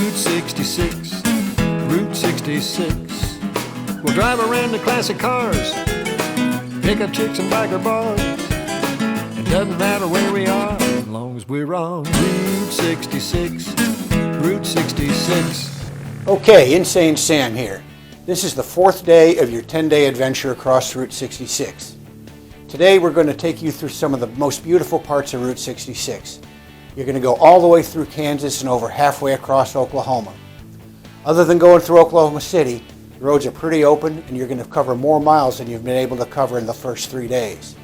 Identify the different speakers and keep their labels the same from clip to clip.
Speaker 1: Route 66, Route 66. We'll drive around the classic cars, pick up chicks and biker bars. It doesn't matter where we are, as long as we're on Route 66, Route 66.
Speaker 2: Okay, Insane Sam here. This is the fourth day of your 10-day adventure across Route 66. Today we're going to take you through some of the most beautiful parts of Route 66. You're going to go all the way through Kansas and over halfway across Oklahoma. Other than going through Oklahoma City, the roads are pretty open and you're going to cover more miles than you've been able to cover in the first 3 days.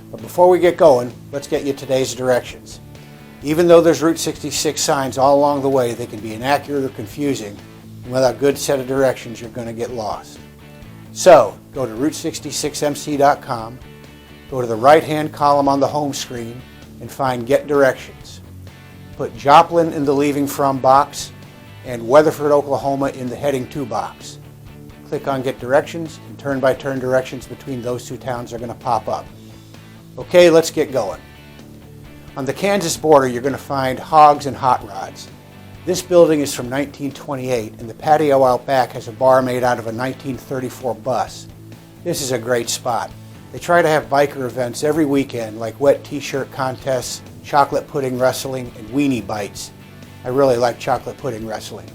Speaker 2: But before we get going, let's get you today's directions. Even though there's Route 66 signs all along the way, they can be inaccurate or confusing, and without a good set of directions, you're going to get lost. So, go to route66mc.com, go to the right-hand column on the home screen, and find Get Directions. Put Joplin in the Leaving From box and Weatherford, Oklahoma in the Heading To box. Click on Get Directions, and turn-by-turn directions between those two towns are going to pop up. Okay, let's get going. On the Kansas border, you're going to find Hogs and Hot Rods. This building is from 1928, and the patio out back has a bar made out of a 1934 bus. This is a great spot. They try to have biker events every weekend, like wet t-shirt contests, chocolate pudding wrestling, and weenie bites. I really like chocolate pudding wrestling.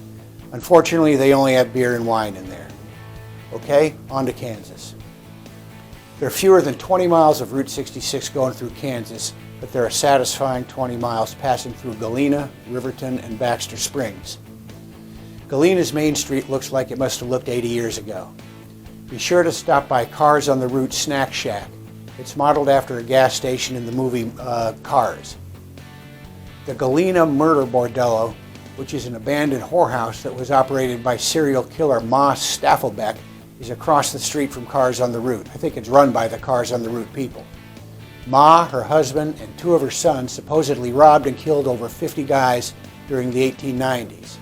Speaker 2: Unfortunately, they only have beer and wine in there. Okay, on to Kansas. There are fewer than 20 miles of Route 66 going through Kansas, but there are a satisfying 20 miles passing through Galena, Riverton, and Baxter Springs. Galena's Main Street looks like it must have looked 80 years ago. Be sure to stop by Cars on the Route Snack Shack. It's modeled after a gas station in the movie Cars. The Galena Murder Bordello, which is an abandoned whorehouse that was operated by serial killer Ma Staffelbeck, is across the street from Cars on the Route. I think it's run by the Cars on the Route people. Ma, her husband, and two of her sons supposedly robbed and killed over 50 guys during the 1890s.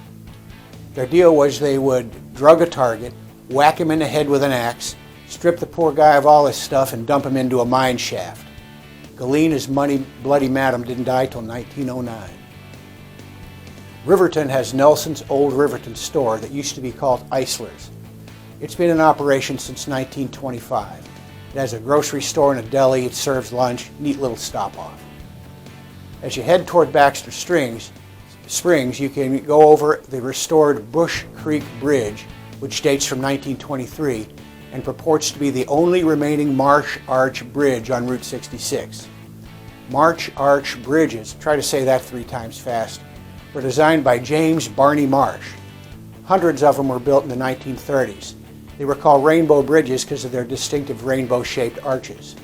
Speaker 2: Their deal was they would drug a target, whack him in the head with an axe, strip the poor guy of all his stuff, and dump him into a mine shaft. Galena's Bloody Madam didn't die till 1909. Riverton has Nelson's Old Riverton store that used to be called Eisler's. It's been in operation since 1925. It has a grocery store and a deli. It serves lunch. Neat little stop-off. As you head toward Baxter Springs, you can go over the restored Bush Creek Bridge, which dates from 1923 and purports to be the only remaining Marsh Arch Bridge on Route 66. Marsh Arch bridges, try to say that 3 times fast, were designed by James Barney Marsh. Hundreds of them were built in the 1930s. They were called rainbow bridges because of their distinctive rainbow-shaped arches.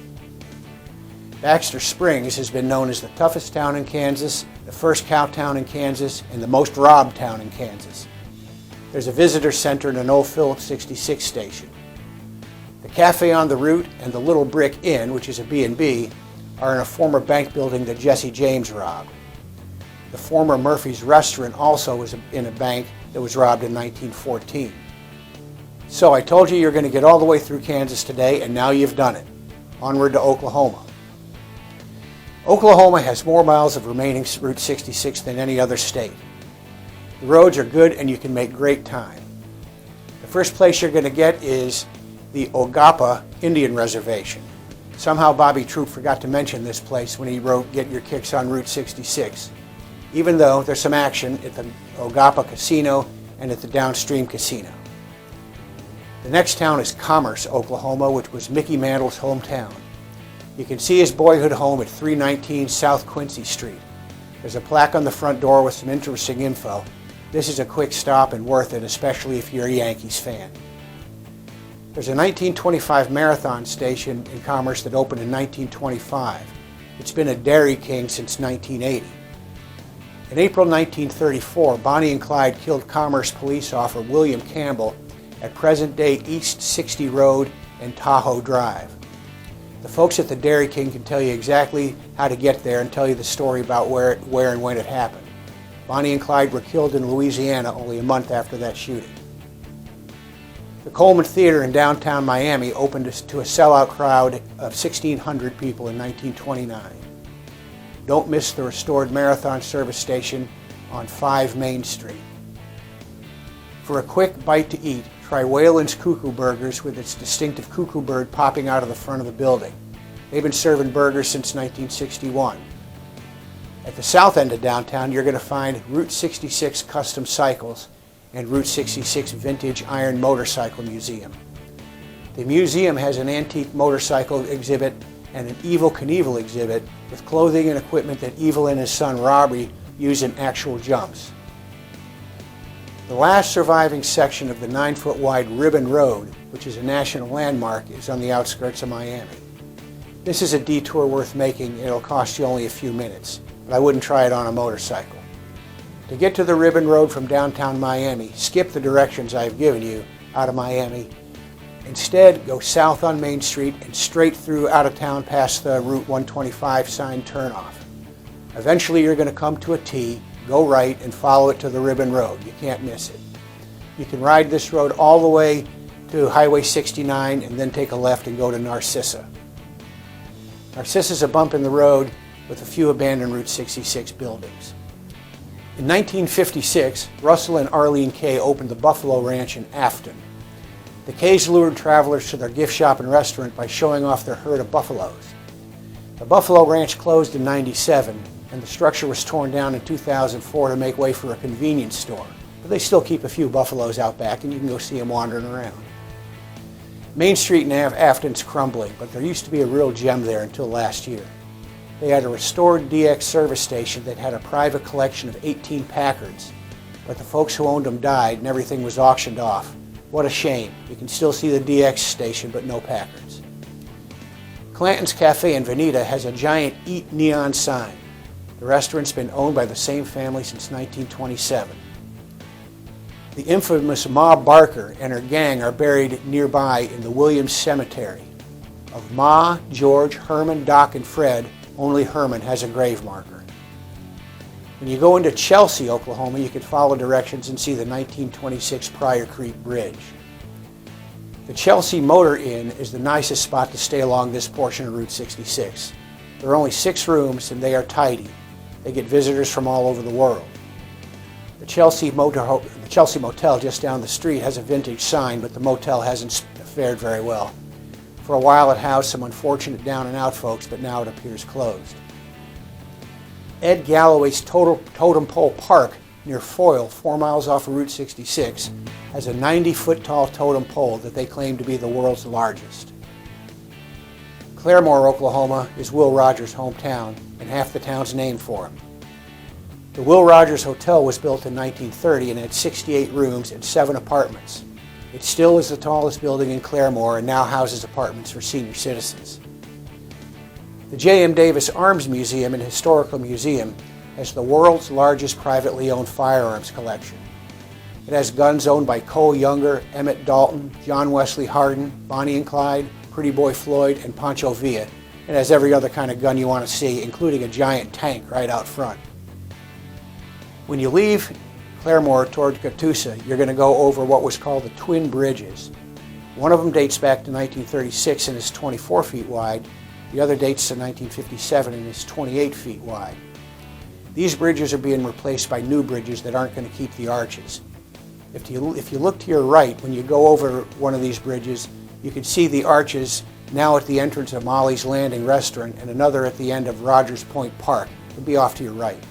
Speaker 2: Baxter Springs has been known as the toughest town in Kansas, the first cow town in Kansas, and the most robbed town in Kansas. There's a visitor center and an old Phillips 66 station. The cafe on the route and the Little Brick Inn, which is a B&B, are in a former bank building that Jesse James robbed. The former Murphy's restaurant also was in a bank that was robbed in 1914. So I told you you're going to get all the way through Kansas today, and now you've done it. Onward to Oklahoma. Oklahoma has more miles of remaining Route 66 than any other state. The roads are good and you can make great time. The first place you're going to get is the Ogapa Indian Reservation. Somehow Bobby Troop forgot to mention this place when he wrote Get Your Kicks on Route 66, even though there's some action at the Ogapa Casino and at the Downstream Casino. The next town is Commerce, Oklahoma, which was Mickey Mantle's hometown. You can see his boyhood home at 319 South Quincy Street. There's a plaque on the front door with some interesting info. This is a quick stop and worth it, especially if you're a Yankees fan. There's a 1925 marathon station in Commerce that opened in 1925. It's been a Dairy King since 1980. In April 1934, Bonnie and Clyde killed Commerce police officer William Campbell at present-day East 60 Road and Tahoe Drive. The folks at the Dairy King can tell you exactly how to get there and tell you the story about where and when it happened. Bonnie and Clyde were killed in Louisiana only a month after that shooting. The Coleman Theater in downtown Miami opened to a sellout crowd of 1,600 people in 1929. Don't miss the restored Marathon service station on 5 Main Street. For a quick bite to eat, try Waylon's Cuckoo Burgers with its distinctive cuckoo bird popping out of the front of the building. They've been serving burgers since 1961. At the south end of downtown, you're going to find Route 66 Custom Cycles and Route 66 Vintage Iron Motorcycle Museum. The museum has an antique motorcycle exhibit and an Evel Knievel exhibit with clothing and equipment that Evel and his son Robbie used in actual jumps. The last surviving section of the 9-foot wide Ribbon Road, which is a national landmark, is on the outskirts of Miami. This is a detour worth making. It'll cost you only a few minutes, but I wouldn't try it on a motorcycle. To get to the Ribbon Road from downtown Miami, skip the directions I've given you out of Miami. Instead, go south on Main Street and straight through out of town past the Route 125 sign turnoff. Eventually you're going to come to a T, go right, and follow it to the Ribbon Road. You can't miss it. You can ride this road all the way to Highway 69 and then take a left and go to Narcissa. Narcissa is a bump in the road with a few abandoned Route 66 buildings. In 1956, Russell and Arlene Kay opened the Buffalo Ranch in Afton. The Kays lured travelers to their gift shop and restaurant by showing off their herd of buffaloes. The Buffalo Ranch closed in '97, and the structure was torn down in 2004 to make way for a convenience store. But they still keep a few buffaloes out back, and you can go see them wandering around. Main Street in Afton's crumbling, but there used to be a real gem there until last year. They had a restored DX service station that had a private collection of 18 Packards, but the folks who owned them died and everything was auctioned off. What a shame. You can still see the DX station, but no Packards. Clanton's Cafe in Veneta has a giant Eat neon sign. The restaurant's been owned by the same family since 1927. The infamous Ma Barker and her gang are buried nearby in the Williams Cemetery. Of Ma, George, Herman, Doc, and Fred, only Herman has a grave marker. When you go into Chelsea, Oklahoma, you can follow directions and see the 1926 Pryor Creek Bridge. The Chelsea Motor Inn is the nicest spot to stay along this portion of Route 66. There are only 6 rooms and they are tidy. They get visitors from all over the world. The Chelsea Motel just down the street has a vintage sign, but the motel hasn't fared very well. For a while it housed some unfortunate down and out folks, but now it appears closed. Ed Galloway's Totem Pole Park near Foyle, 4 miles off of Route 66, has a 90-foot tall totem pole that they claim to be the world's largest. Claremore, Oklahoma is Will Rogers' hometown, and half the town's named for him. The Will Rogers Hotel was built in 1930 and had 68 rooms and 7 apartments. It still is the tallest building in Claremore and now houses apartments for senior citizens. The J.M. Davis Arms Museum and Historical Museum has the world's largest privately owned firearms collection. It has guns owned by Cole Younger, Emmett Dalton, John Wesley Hardin, Bonnie and Clyde, Pretty Boy Floyd, and Pancho Villa. It has every other kind of gun you want to see, including a giant tank right out front. When you leave Claremore toward Catoosa, you're going to go over what was called the Twin Bridges. One of them dates back to 1936 and is 24 feet wide. The other dates to 1957 and is 28 feet wide. These bridges are being replaced by new bridges that aren't going to keep the arches. If you look to your right when you go over one of these bridges, you can see the arches now at the entrance of Molly's Landing Restaurant and another at the end of Rogers Point Park. It'll be off to your right.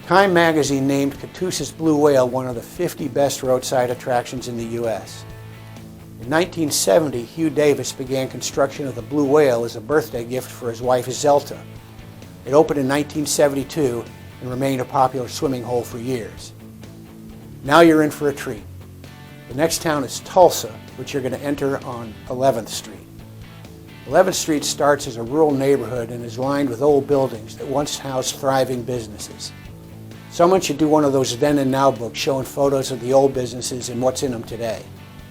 Speaker 2: Time magazine named Catoosa's Blue Whale one of the 50 best roadside attractions in the U.S. In 1970, Hugh Davis began construction of the Blue Whale as a birthday gift for his wife Zelta. It opened in 1972 and remained a popular swimming hole for years. Now you're in for a treat. The next town is Tulsa'a, which you're going to enter on 11th Street. 11th Street starts as a rural neighborhood and is lined with old buildings that once housed thriving businesses. Someone should do one of those then and now books showing photos of the old businesses and what's in them today.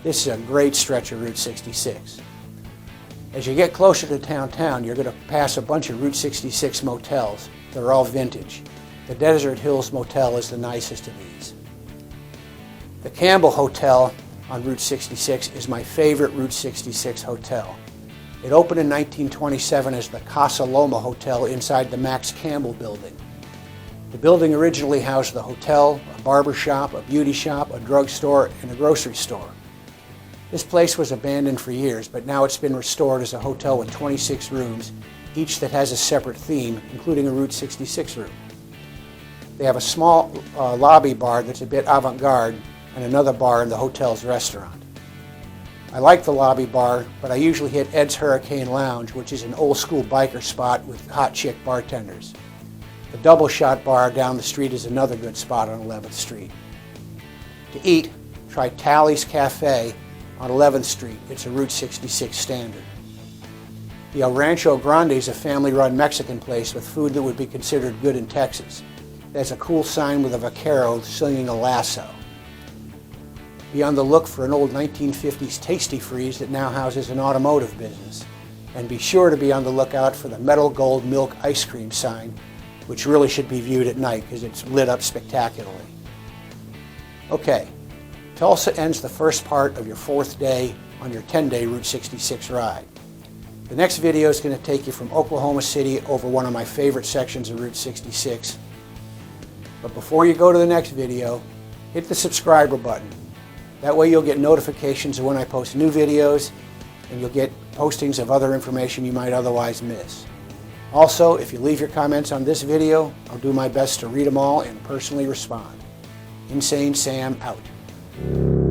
Speaker 2: This is a great stretch of Route 66. As you get closer to downtown, you're going to pass a bunch of Route 66 motels. They're all vintage. The Desert Hills Motel is the nicest of these. The Campbell Hotel on Route 66 is my favorite Route 66 hotel. It opened in 1927 as the Casa Loma Hotel inside the Max Campbell building. The building originally housed the hotel, a barber shop, a beauty shop, a drugstore, and a grocery store. This place was abandoned for years, but now it's been restored as a hotel with 26 rooms, each that has a separate theme, including a Route 66 room. They have a small lobby bar that's a bit avant-garde and another bar in the hotel's restaurant. I like the lobby bar, but I usually hit Ed's Hurricane Lounge, which is an old-school biker spot with hot chick bartenders. The Double Shot Bar down the street is another good spot on 11th Street. To eat, try Tally's Cafe on 11th Street. It's a Route 66 standard. The El Rancho Grande is a family-run Mexican place with food that would be considered good in Texas. It has a cool sign with a vaquero swinging a lasso. Be on the look for an old 1950s Tasty Freeze that now houses an automotive business. And be sure to be on the lookout for the metal gold milk ice cream sign, which really should be viewed at night because it's lit up spectacularly. Okay, Tulsa ends the first part of your 4th day on your 10-day Route 66 ride. The next video is going to take you from Oklahoma City over one of my favorite sections of Route 66. But before you go to the next video, hit the subscriber button. That way you'll get notifications of when I post new videos, and you'll get postings of other information you might otherwise miss. Also, if you leave your comments on this video, I'll do my best to read them all and personally respond. Insane Sam out.